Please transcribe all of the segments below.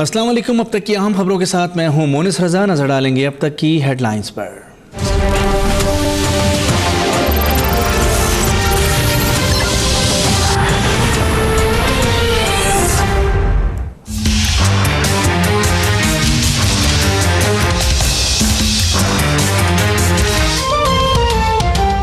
अस्सलाम वालेकुम। अब तक की अहम खबरों के साथ मैं हूं मोनिस रजा। नजर डालेंगे अब तक की हेडलाइंस पर।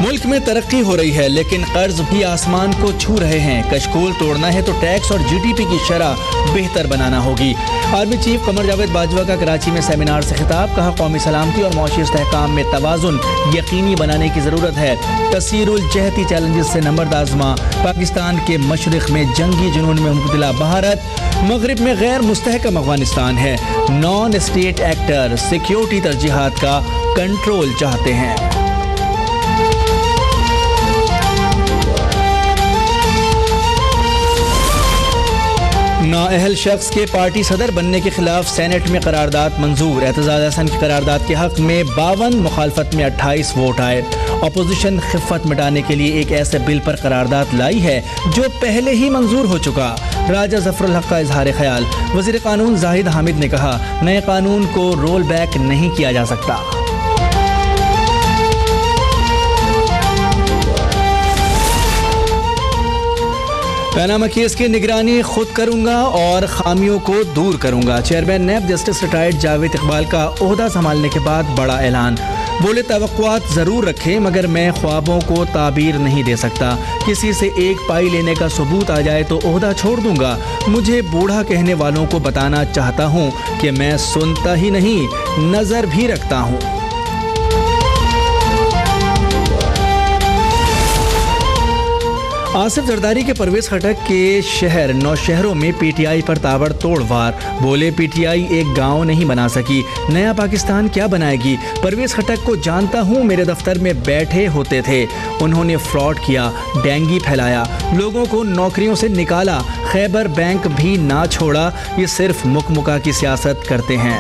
मुल्क में तरक्की हो रही है लेकिन कर्ज भी आसमान को छू रहे हैं। कशकोल तोड़ना है तो टैक्स और जीडीपी की शरह बेहतर बनाना होगी। आर्मी चीफ कमर जावेद बाजवा का कराची में सेमिनार से खिताब। कहा, कौमी सलामती और मौशी इस्तेहकाम में तवाज़ुन यकीनी बनाने की ज़रूरत है। तसीरुल जहती चैलेंजेस से नंबर दाज़मा। पाकिस्तान के मशरिक़ में जंगी जुनून में मुब्तला भारत, मगरिब में गैर मुस्तहकम अफगानिस्तान है। नॉन स्टेट एक्टर सिक्योरिटी तरजीहात का कंट्रोल चाहते हैं। नाअहल शख्स के पार्टी सदर बनने के खिलाफ सेनेट में करारदाद मंजूर। एतजाज हसन की करारदाद के हक में 52, मुखालफत में 28 वोट आए। अपोजिशन खिफ़त मिटाने के लिए एक ऐसे बिल पर करारदाद लाई है जो पहले ही मंजूर हो चुका। राजा जफरुल हक का इजहार ख्याल। वज़ीर कानून जाहिद हामिद ने कहा, नए कानून को रोल बैक नहीं किया जा सकता। पनामा केस की निगरानी खुद करूंगा और खामियों को दूर करूंगा। Chairman NAB justice retired Javed Iqbal का ओहदा संभालने के बाद बड़ा ऐलान। बोले, तवक्कुआत ज़रूर रखें मगर मैं ख्वाबों को ताबीर नहीं दे सकता। किसी से एक पाई लेने का सबूत आ जाए तो ओहदा छोड़ दूंगा। मुझे बूढ़ा कहने वालों को बताना चाहता हूँ कि मैं सुनता ही नहीं, नज़र भी रखता हूँ। आसिफ जरदारी के परवेज खटक के शहर नौशहरों में पीटीआई पर ताबड़तोड़ वार। बोले, पीटीआई एक गांव नहीं बना सकी, नया पाकिस्तान क्या बनाएगी। परवेज खटक को जानता हूं, मेरे दफ्तर में बैठे होते थे। उन्होंने फ्रॉड किया, डेंगी फैलाया, लोगों को नौकरियों से निकाला, खैबर बैंक भी ना छोड़ा। ये सिर्फ मुकमुका की सियासत करते हैं।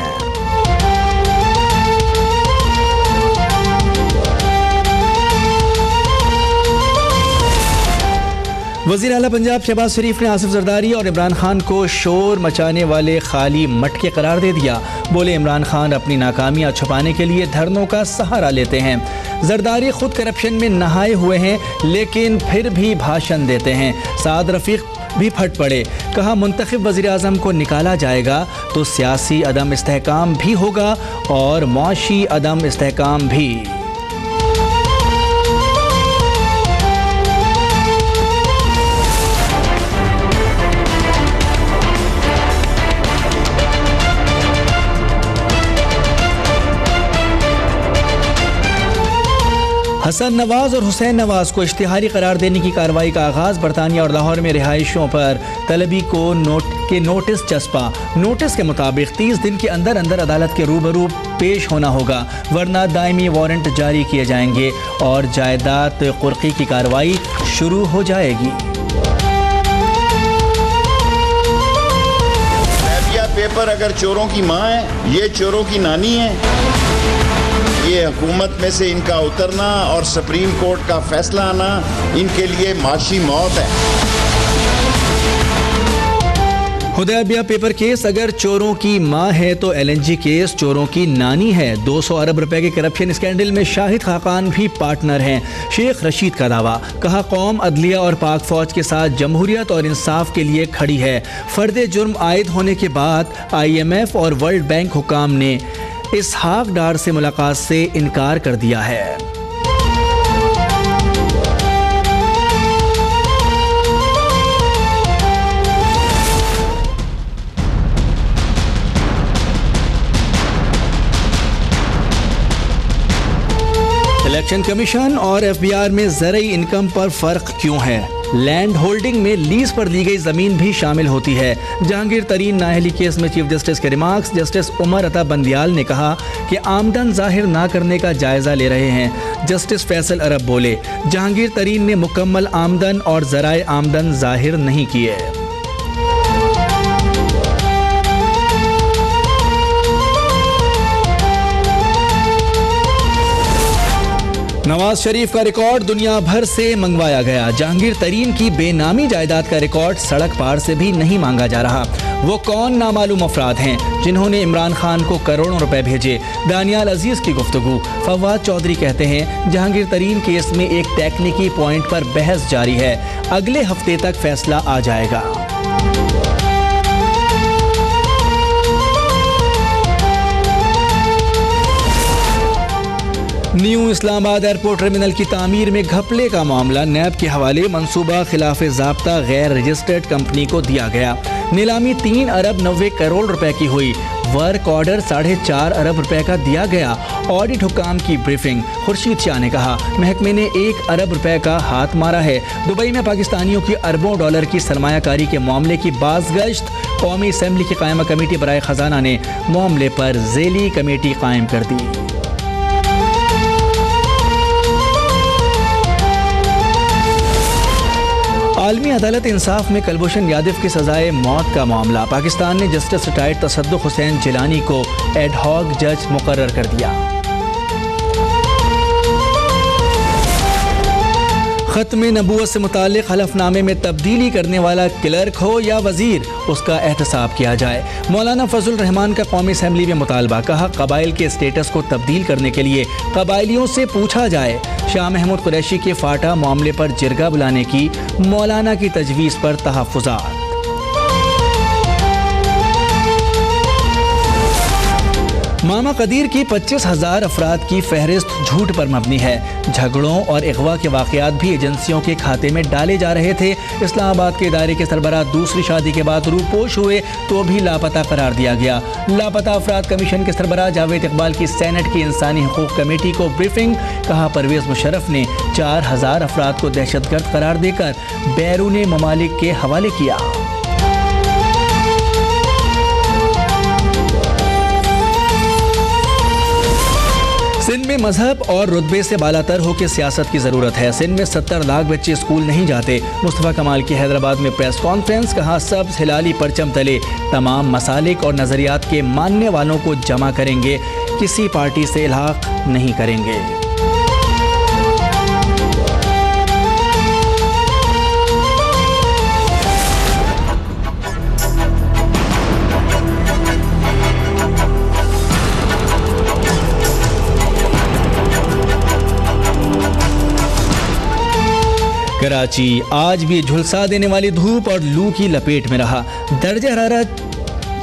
वज़ीर आला पंजाब शहबाज शरीफ ने आसिफ जरदारी और इमरान खान को शोर मचाने वाले खाली मटके करार दे दिया। बोले, इमरान खान अपनी नाकामियां छुपाने के लिए धरनों का सहारा लेते हैं। जरदारी खुद करप्शन में नहाए हुए हैं लेकिन फिर भी भाषण देते हैं। साद रफीक भी फट पड़े। कहा, मुंतखब वज़ीर आज़म को निकाला जाएगा तो सियासी अदम इस्तेहकाम भी होगा और मौशी अदम इस्तेहकाम भी। हसन नवाज और हुसैन नवाज को इश्तिहारी करार देने की कार्रवाई का आगाज़। बरतानिया और लाहौर में रिहाइशों पर तलबी को नोटिस चस्पा। नोटिस के मुताबिक 30 दिन के अंदर अंदर अदालत के रूबरू पेश होना होगा, वरना दायमी वारंट जारी किए जाएंगे और जायदाद कुर्की की कार्रवाई शुरू हो जाएगी। पेपर अगर चोरों की माँ है, ये चोरों की नानी है। ये हुकूमत में से इनका उतरना और सुप्रीम कोर्ट का फैसला आना इनके लिए माशी मौत है। हुदैबिया पेपर केस अगर चोरों की माँ है तो एलएनजी केस चोरों की नानी है। 200 अरब रुपए के करप्शन स्कैंडल में शाहिद खाकान भी पार्टनर हैं। शेख रशीद का दावा। कहा, कौम अदलिया और पाक फौज के साथ जमहूरियत और इंसाफ के लिए खड़ी है। फर्द जुर्म आयद होने के बाद IMF और वर्ल्ड बैंक हुकाम ने इसहाक डार से मुलाकात से इनकार कर दिया है। इलेक्शन कमीशन और FBR में ज़रई इनकम पर फ़र्क क्यों है? लैंड होल्डिंग में लीज पर दी गई ज़मीन भी शामिल होती है। जहांगीर तरीन नाअहली केस में चीफ जस्टिस के रिमार्क्स। जस्टिस उमर अता बंदियाल ने कहा कि आमदन जाहिर ना करने का जायज़ा ले रहे हैं। जस्टिस फैसल अरब बोले, जहांगीर तरीन ने मुकम्मल आमदन और ज़राए आमदन जाहिर नहीं किए। नवाज शरीफ का रिकॉर्ड दुनिया भर से मंगवाया गया। जहांगीर तरीन की बेनामी जायदाद का रिकॉर्ड सड़क पार से भी नहीं मांगा जा रहा। वो कौन नामालूम अफराद हैं जिन्होंने इमरान खान को करोड़ों रुपए भेजे? दानियाल अजीज की गुफ्तगू। फवाद चौधरी कहते हैं जहांगीर तरीन केस में एक टेक्निकी पॉइंट पर बहस जारी है, अगले हफ्ते तक फैसला आ जाएगा। न्यू इस्लामाबाद एयरपोर्ट टर्मिनल की तामीर में घपले का मामला नैब के हवाले। मंसूबा खिलाफ ज़ाब्ता गैर रजिस्टर्ड कंपनी को दिया गया। नीलामी 3 अरब 90 करोड़ रुपए की हुई। वर्क ऑर्डर 4.5 अरब रुपए का दिया गया। ऑडिट हुकाम की ब्रीफिंग। खुर्शीद शाह ने कहा महकमे ने 1 अरब रुपए का हाथ मारा है। दुबई में पाकिस्तानियों की अरबों डॉलर की सरमायाकारी के मामले की बाज़गश्त। कौमी असम्बली की कायमा कमेटी बराए खजाना ने मामले पर ज़ेली कमेटी कायम कर दी। आलमी अदालत इंसाफ में कुलभूषण यादव की सजाए मौत का मामला। पाकिस्तान ने जस्टिस रिटायर्ड तसद्दुक़ हुसैन जिलानी को एडहॉक जज मुकर्रर कर दिया। खत्म नबूवत से मुताल्लिक़ हलफनामे में तब्दीली करने वाला क्लर्क हो या वजीर, उसका एहतसाब किया जाए। मौलाना फजल रहमान का कौमी असम्बली में मुतालबा। कहा कबाइल के स्टेटस को तब्दील करने के लिए कबाइलियों से पूछा जाए। शाह महमूद कुरैशी के फाटा मामले पर जिरगा बुलाने की मौलाना की तजवीज़ पर तहफ़्फ़ुज़ात। मामा कदीर की 25,000 अफराद की फहरिस्त झूठ पर मबनी है। झगड़ों और अगवा के वाक़यात भी एजेंसियों के खाते में डाले जा रहे थे। इस्लामाबाद के इदारे के सरबराह दूसरी शादी के बाद रूपोश हुए तो भी लापता करार दिया गया। लापता अफराद कमीशन के सरबराह जावेद इकबाल की सेनेट की इंसानी हकूक़ कमेटी को ब्रीफिंग। कहा परवेज़ मुशर्रफ ने 4,000 अफराद को दहशतगर्द करार देकर बैरून ममालिक के हवाले किया। सिंध में मजहब और रुतबे से बालातर होकर सियासत की ज़रूरत है। सिंध में 70 लाख बच्चे स्कूल नहीं जाते। मुस्तफ़ा कमाल की हैदराबाद में प्रेस कॉन्फ्रेंस। कहा सब्ज़ हिलाली परचम तले तमाम मसालिक और नज़रियात के मानने वालों को जमा करेंगे, किसी पार्टी से इल्हाक नहीं करेंगे। कराची आज भी झुलसा देने वाली धूप और लू की लपेट में रहा। दर्जा हरारत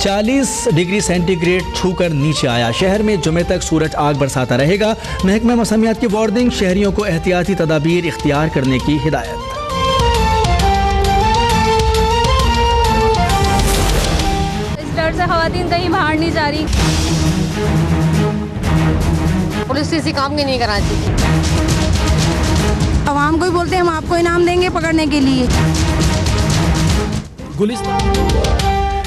40 डिग्री सेंटीग्रेड छूकर नीचे आया। शहर में जुमे तक सूरज आग बरसाता रहेगा। महकमा मौसमियात की वार्निंग। शहरियों को एहतियाती तदाबीर इख्तियार करने की हिदायत। इस डर से खवातीन कहीं बाहर नहीं जा रही। पुलिस किसी काम की नहीं कराती। आवाम को ही बोलते हैं हम आपको इनाम देंगे पकड़ने के लिए।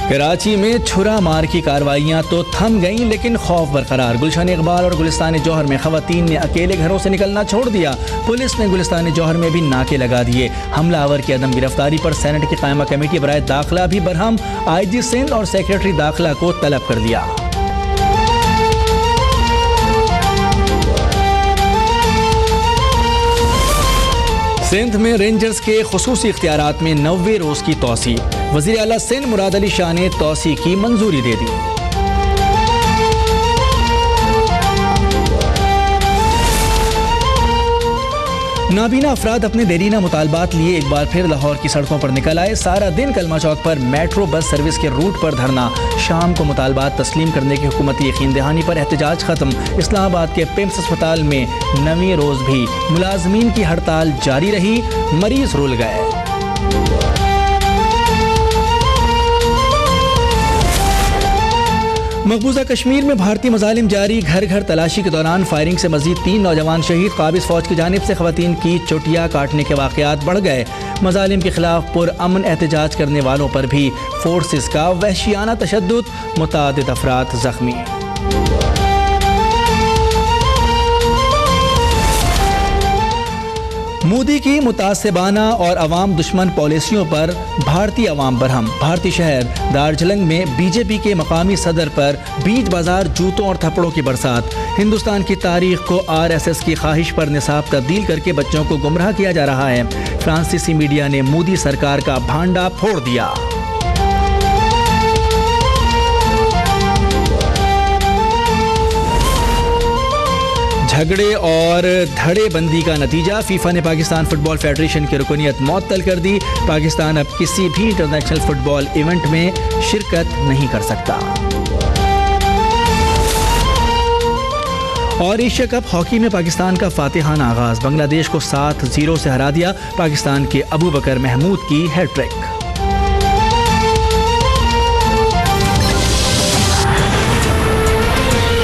कराची में छुरा मार की कार्रवाइयां तो थम गईं, लेकिन खौफ बरकरार। गुलशन इकबाल और गुलिस्तान जौहर में खवातीन ने अकेले घरों से निकलना छोड़ दिया। पुलिस ने गुलिस्तान जौहर में भी नाके लगा दिए। हमलावर की अदम गिरफ्तारी पर सेनेट की कायमा कमेटी बराए दाखिला भी बरहम। IG सिंध और सेक्रेटरी दाखिला को तलब कर दिया। सिंध में रेंजर्स के खुसूसी इख्तियारात में 90 रोज़ की तोसी। वज़ीर आला सिंध मुराद अली शाह ने तोसी की मंजूरी दे दी। नाबीना अफराद अपने देरीना मुतालबात लिए एक बार फिर लाहौर की सड़कों पर निकल आए। सारा दिन कलमा चौक पर मेट्रो बस सर्विस के रूट पर धरना। शाम को मुतालबात तस्लीम करने की हुकूमती यकीन दहानी पर एहतजाज खत्म। इस्लामाबाद के पिम्स अस्पताल में 9वीं रोज़ भी मुलाजमीन की हड़ताल जारी रही। मरीज रुल गए। मकबूजा कश्मीर में भारतीय मजालिम जारी। घर घर तलाशी के दौरान फायरिंग से मजीद 3 नौजवान शहीद। काबिज फौज की जानिब से खवातीन की चोटियाँ काटने के वाक़यात बढ़ गए। मजालिम के खिलाफ पुरअमन एहतजाज करने वालों पर भी फोर्सेस का वहशियाना तशद्दुद। मुतादिद अफराद जख्मी। मोदी की मुतासिबाना और अवाम दुश्मन पॉलिसियों पर भारतीय अवाम बरहम। भारतीय शहर दार्जिलिंग में बीजेपी के मकामी सदर पर बीच बाजार जूतों और थप्पड़ों की बरसात। हिंदुस्तान की तारीख को RSS की ख्वाहिश पर निसाब तब्दील करके बच्चों को गुमराह किया जा रहा है। फ्रांसीसी मीडिया ने मोदी सरकार का भांडा फोड़ दिया। झगड़े और धड़ेबंदी का नतीजा, फीफा ने पाकिस्तान फुटबॉल फेडरेशन की रुकनीत मुअत्तल कर दी। पाकिस्तान अब किसी भी इंटरनेशनल फुटबॉल इवेंट में शिरकत नहीं कर सकता। और एशिया कप हॉकी में पाकिस्तान का फातिहाना आगाज, बांग्लादेश को 7-0 से हरा दिया। पाकिस्तान के अबू बकर महमूद की हैट्रिक।